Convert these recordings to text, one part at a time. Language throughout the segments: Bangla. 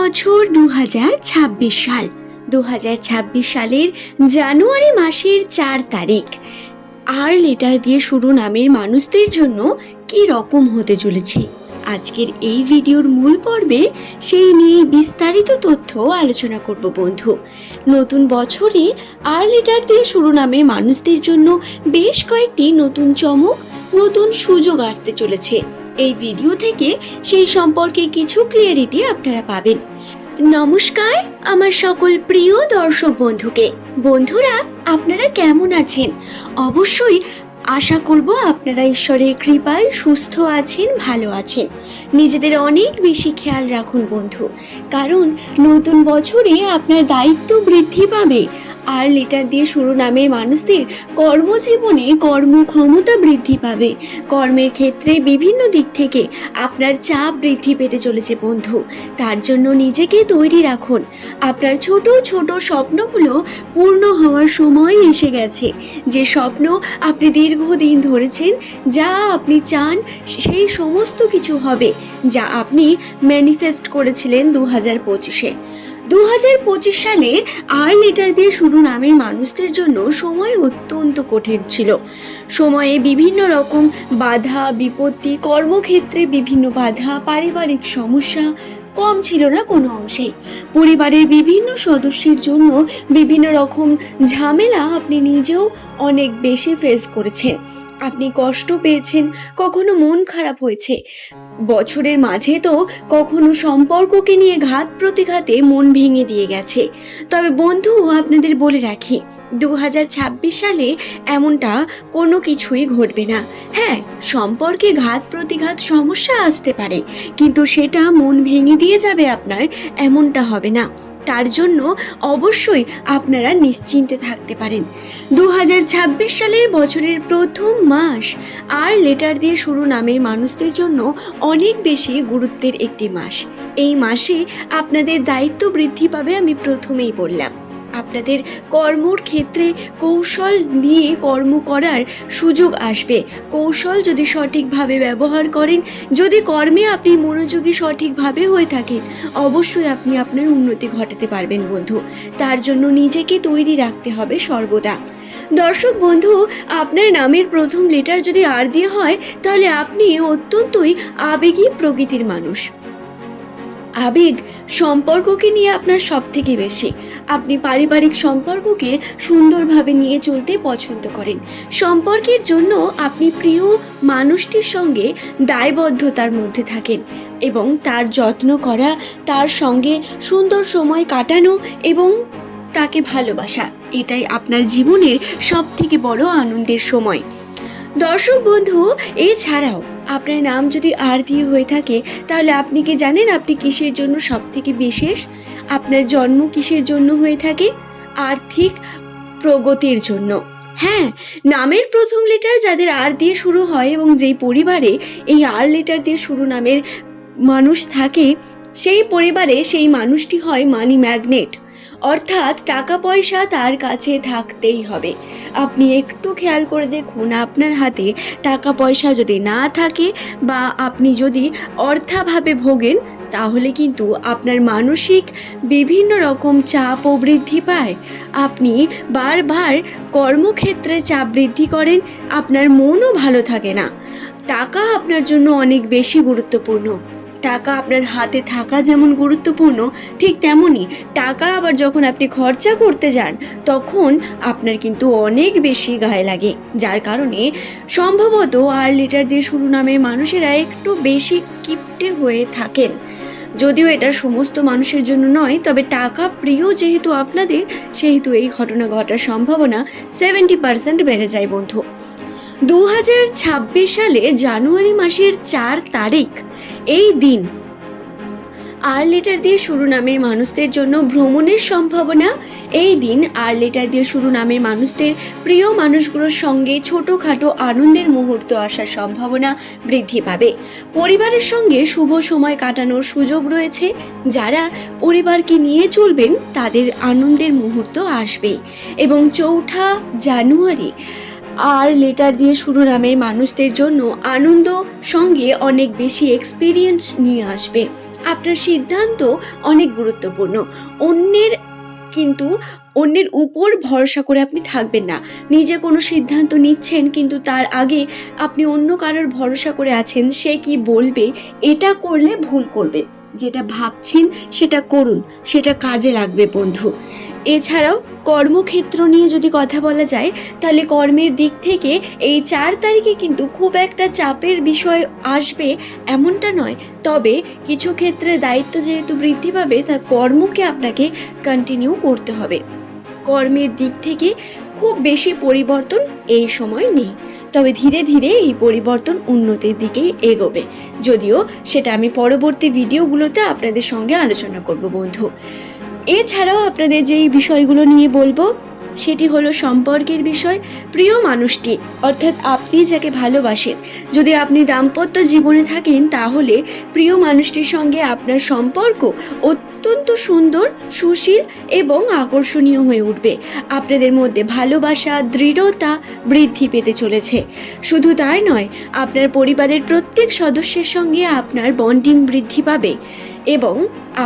বছর 2026 সাল। 2026 সালের জানুয়ারি মাসের 4 তারিখ। আর লেটার দিয়ে শুরু নামের মানুষদের জন্য কি রকম হতে চলেছে আজকের এই ভিডিওর মূল পর্বে সেই নিয়ে বিস্তারিত তথ্য আলোচনা করব বন্ধু। নতুন বছরে আর লেটার দিয়ে শুরু নামের মানুষদের জন্য বেশ কয়েকটি নতুন চমক, নতুন সুযোগ আসতে চলেছে। এই ভিডিও থেকে সেই সম্পর্কে কিছু ক্লিয়ারিটি আপনারা পাবেন। নমস্কার আমার সকল প্রিয় দর্শক বন্ধুকে। বন্ধুরা, আপনারা কেমন আছেন? অবশ্যই আশা করব আপনারা ঈশ্বরের কৃপায় সুস্থ আছেন, ভালো আছেন। নিজেদের অনেক বেশি খেয়াল রাখুন বন্ধু, কারণ নতুন বছরে আপনার দায়িত্ব বৃদ্ধি পাবে। আর লেটার দিয়ে শুরু নামের মানুষদের কর্মজীবনে কর্মক্ষমতা বৃদ্ধি পাবে। কর্মের ক্ষেত্রে বিভিন্ন দিক থেকে আপনার চাপ বৃদ্ধি পেতে চলেছে বন্ধু। তার জন্য নিজেকে তৈরি রাখুন। আপনার ছোট ছোট স্বপ্নগুলো পূর্ণ হওয়ার সময় এসে গেছে। যে স্বপ্ন আপনি দীর্ঘদিন ধরেছেন, যা আপনি চান, সেই সমস্ত কিছু হবে যা আপনি ম্যানিফেস্ট করেছিলেন 2025-এ। 2025 সালে আর লেটার দিয়ে শুরু নামের মানুষদের জন্য সময় অত্যন্ত কঠিন ছিল। সময়ে বিভিন্ন রকম বাধা বিপত্তি, কর্মক্ষেত্রে বিভিন্ন বাধা, পারিবারিক সমস্যা কম ছিল না কোনো অংশেই। পরিবারের বিভিন্ন সদস্যের জন্য বিভিন্ন রকম ঝামেলা আপনি নিজেও অনেক বেশি ফেস করেছেন। আপনি কষ্ট পেয়েছেন, কখনো মন খারাপ হয়েছে। বছরের মাঝে তো কখনো সম্পর্ককে নিয়ে ঘাত প্রতিঘাতে মন ভেঙে দিয়ে গেছে। তবে বন্ধু, আপনাদের বলে রাখি, 2026 সালে এমনটা কোনো কিছুই ঘটবে না। হ্যাঁ, সম্পর্কে ঘাত প্রতিঘাত সমস্যা আসতে পারে, কিন্তু সেটা মন ভেঙে দিয়ে যাবে আপনার, এমনটা হবে না। তার জন্য অবশ্যই আপনারা নিশ্চিন্তে থাকতে পারেন। 2026 সালের বছরের প্রথম মাস আর লেটার দিয়ে শুরু নামের মানুষদের জন্য অনেক বেশি গুরুত্বের একটি মাস। এই মাসে আপনাদের দায়িত্ব বৃদ্ধি পাবে, আমি প্রথমেই বললাম। আপনাদের কর্মর ক্ষেত্রে কৌশল নিয়ে কর্ম করার সুযোগ আসবে। কৌশল যদি সঠিকভাবে ব্যবহার করেন, যদি কর্মে আপনি মনোযোগী সঠিকভাবে হয়ে থাকেন, অবশ্যই আপনি আপনার উন্নতি ঘটাতে পারবেন বন্ধু। তার জন্য নিজেকে তৈরি রাখতে হবে সর্বদা। দর্শক বন্ধু, আপনার নামের প্রথম লেটার যদি আর দিয়ে হয়, তাহলে আপনি অত্যন্তই আবেগী প্রকৃতির মানুষ। আবেগ সম্পর্ককে নিয়ে আপনার সব থেকে বেশি। আপনি পারিবারিক সম্পর্ককে সুন্দরভাবে নিয়ে চলতে পছন্দ করেন। সম্পর্কের জন্য আপনি প্রিয় মানুষটির সঙ্গে দায়বদ্ধতার মধ্যে থাকেন এবং তার যত্ন করা, তার সঙ্গে সুন্দর সময় কাটানো এবং তাকে ভালোবাসা, এটাই আপনার জীবনের সব থেকে বড় আনন্দের সময়। দর্শক বন্ধু, এছাড়াও আপনার নাম যদি আর দিয়ে হয়ে থাকে, তাহলে আপনি কি জানেন আপনি কিসের জন্য সব থেকে বিশেষ? আপনার জন্ম কিসের জন্য হয়ে থাকে? আর্থিক প্রগতির জন্য। হ্যাঁ, নামের প্রথম লেটার যাদের আর দিয়ে শুরু হয় এবং যেই পরিবারে এই আর লেটার দিয়ে শুরু নামের মানুষ থাকে, সেই পরিবারে সেই মানুষটি হয় মানি ম্যাগনেট, অর্থাৎ টাকা পয়সা তার কাছে থাকতেই হবে। আপনি একটু খেয়াল করে দেখুন, আপনার হাতে টাকা পয়সা যদি না থাকে বা আপনি যদি অর্থাভাবে ভোগেন, তাহলে কিন্তু আপনার মানসিক বিভিন্ন রকম চাপও বৃদ্ধি পায়। আপনি বারবার কর্মক্ষেত্রে চাপ বৃদ্ধি করেন, আপনার মনও ভালো থাকে না। টাকা আপনার জন্য অনেক বেশি গুরুত্বপূর্ণ। টাকা আপনার হাতে থাকা যেমন গুরুত্বপূর্ণ, ঠিক তেমনই টাকা আবার যখন আপনি খরচা করতে যান, তখন আপনার কিন্তু অনেক বেশি গায়ে লাগে। যার কারণে সম্ভবত আর লেটার দিয়ে শুরু নামের মানুষেরা একটু বেশি কিপটে হয়ে থাকেন। যদিও এটা সমস্ত মানুষের জন্য নয়, তবে টাকা প্রিয় যেহেতু আপনাদের, সেহেতু এই ঘটনা ঘটার সম্ভাবনা 70% বেড়ে যায় বন্ধু। 2026 সালে জানুয়ারি মাসের 4 তারিখ এই দিন আর লেটার দিয়ে শুরু নামের মানুষদের জন্য ভ্রমণের সম্ভাবনা। এই দিন আর লেটার দিয়ে শুরু নামের মানুষদের প্রিয় মানুষগুলোর সঙ্গে ছোটোখাটো আনন্দের মুহূর্ত আসার সম্ভাবনা বৃদ্ধি পাবে। পরিবারের সঙ্গে শুভ সময় কাটানোর সুযোগ রয়েছে। যারা পরিবারকে নিয়ে চলবেন, তাদের আনন্দের মুহূর্ত আসবে। এবং 4 জানুয়ারি আর লেটার দিয়ে শুরু নামের মানুষদের জন্য আনন্দ সঙ্গে অনেক বেশি এক্সপিরিয়েন্স নিয়ে আসবে। আপনার সিদ্ধান্ত অনেক গুরুত্বপূর্ণ। অন্যের উপর ভরসা করে আপনি থাকবেন না। নিজে কোনো সিদ্ধান্ত নিচ্ছেন কিন্তু তার আগে আপনি অন্য কারোর ভরসা করে আছেন, সে কি বলবে, এটা করলে ভুল করবেন। যেটা ভাবছেন সেটা করুন, সেটা কাজে লাগবে বন্ধু। এছাড়াও কর্মক্ষেত্র নিয়ে যদি কথা বলা যায়, তাহলে কর্মের দিক থেকে এই 4 তারিখে কিন্তু খুব একটা চাপের বিষয় আসবে এমনটা নয়। তবে কিছু ক্ষেত্রে দায়িত্ব যেহেতু বৃদ্ধি পাবে, তা কর্মকে আপনাকে কন্টিনিউ করতে হবে। কর্মের দিক থেকে খুব বেশি পরিবর্তন এই সময় নেই, তবে ধীরে ধীরে এই পরিবর্তন উন্নতির দিকেই এগোবে। যদিও সেটা আমি পরবর্তী ভিডিওগুলোতে আপনাদের সঙ্গে আলোচনা করব বন্ধু। এছাড়াও আপনাদের যেই বিষয়গুলো নিয়ে বলবো সেটি হলো সম্পর্কের বিষয়। প্রিয় মানুষটি অর্থাৎ আপনি যাকে ভালোবাসেন, যদি আপনি দাম্পত্য জীবনে থাকেন, তাহলে প্রিয় মানুষটির সঙ্গে আপনার সম্পর্ক অত্যন্ত সুন্দর, সুশীল এবং আকর্ষণীয় হয়ে উঠবে। আপনাদের মধ্যে ভালোবাসা, দৃঢ়তা বৃদ্ধি পেতে চলেছে। শুধু তাই নয়, আপনার পরিবারের প্রত্যেক সদস্যের সঙ্গে আপনার বন্ডিং বৃদ্ধি পাবে এবং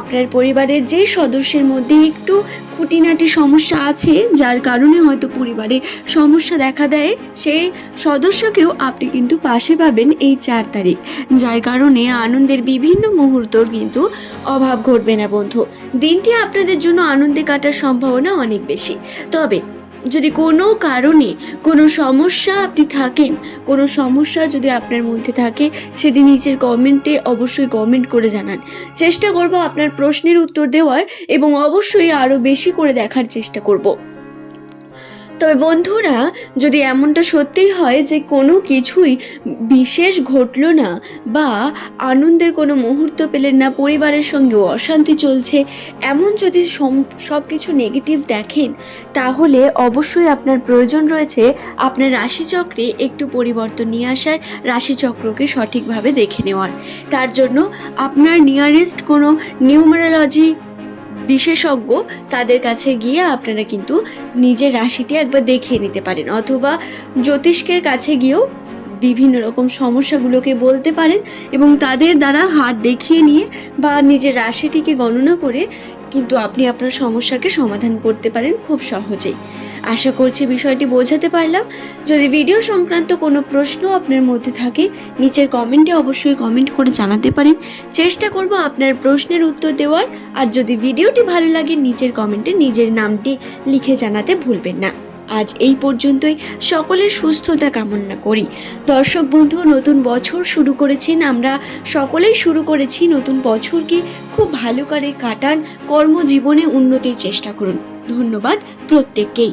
আপনার পরিবারের যে সদস্যের মধ্যে একটু খুঁটিনাটি সমস্যা আছে, যার কারণে হয়তো পরিবারে সমস্যা দেখা দেয়, সেই সদস্যকেও আপনি কিন্তু পাশে পাবেন এই 4 তারিখ, যার কারণে আনন্দের বিভিন্ন মুহূর্তর কিন্তু অভাব ঘটবে না বন্ধু। দিনটি আপনাদের জন্য আনন্দে কাটার সম্ভাবনা অনেক বেশি। তবে যদি কোনো কারণে কোনো সমস্যা আপনি থাকেন, কোনো সমস্যা যদি আপনার মধ্যে থাকে, সেটি নিচের কমেন্টে অবশ্যই কমেন্ট করে জানান। চেষ্টা করব আপনার প্রশ্নের উত্তর দেওয়ার এবং অবশ্যই আরও বেশি করে দেখার চেষ্টা করব। তবে বন্ধুরা, যদি এমনটা সত্যিই হয় যে কোনো কিছুই বিশেষ ঘটলো না বা আনন্দের কোনো মুহূর্ত পেলেন না, পরিবারের সঙ্গেও অশান্তি চলছে, এমন যদি সব কিছু নেগেটিভ দেখেন, তাহলে অবশ্যই আপনার প্রয়োজন রয়েছে আপনার রাশিচক্রে একটু পরিবর্তন নিয়ে আসার, রাশিচক্রকে সঠিকভাবে দেখে নেওয়ার। তার জন্য আপনার নিয়ারেস্ট কোনো নিউমারোলজি বিশেষজ্ঞ, তাদের কাছে গিয়ে আপনারা কিন্তু নিজের রাশিটি একবার দেখিয়ে নিতে পারেন, অথবা জ্যোতিষ্কের কাছে গিয়েও বিভিন্ন রকম সমস্যাগুলোকে বলতে পারেন এবং তাদের দ্বারা হাত দেখিয়ে নিয়ে বা নিজের রাশিটিকে গণনা করে কিন্তু আপনি আপনার সমস্যাকে সমাধান করতে পারেন খুব সহজেই। আশা করছি বিষয়টি বোঝাতে পারলাম। যদি ভিডিও সংক্রান্ত কোনো প্রশ্ন আপনার মধ্যে থাকে, নিচের কমেন্টে অবশ্যই কমেন্ট করে জানাতে পারেন। চেষ্টা করব আপনার প্রশ্নের উত্তর দেওয়ার। আর যদি ভিডিওটি ভালো লাগে, নিচের কমেন্টে নিজের নামটি লিখে জানাতে ভুলবেন না। আজ এই পর্যন্তই, সকলের সুস্থতা কামনা করি। দর্শক বন্ধু, নতুন বছর শুরু করেছেন, আমরা সকলেই শুরু করেছি। নতুন বছরকে খুব ভালো করে কাটান, কর্মজীবনে উন্নতির চেষ্টা করুন। ধন্যবাদ প্রত্যেককেই।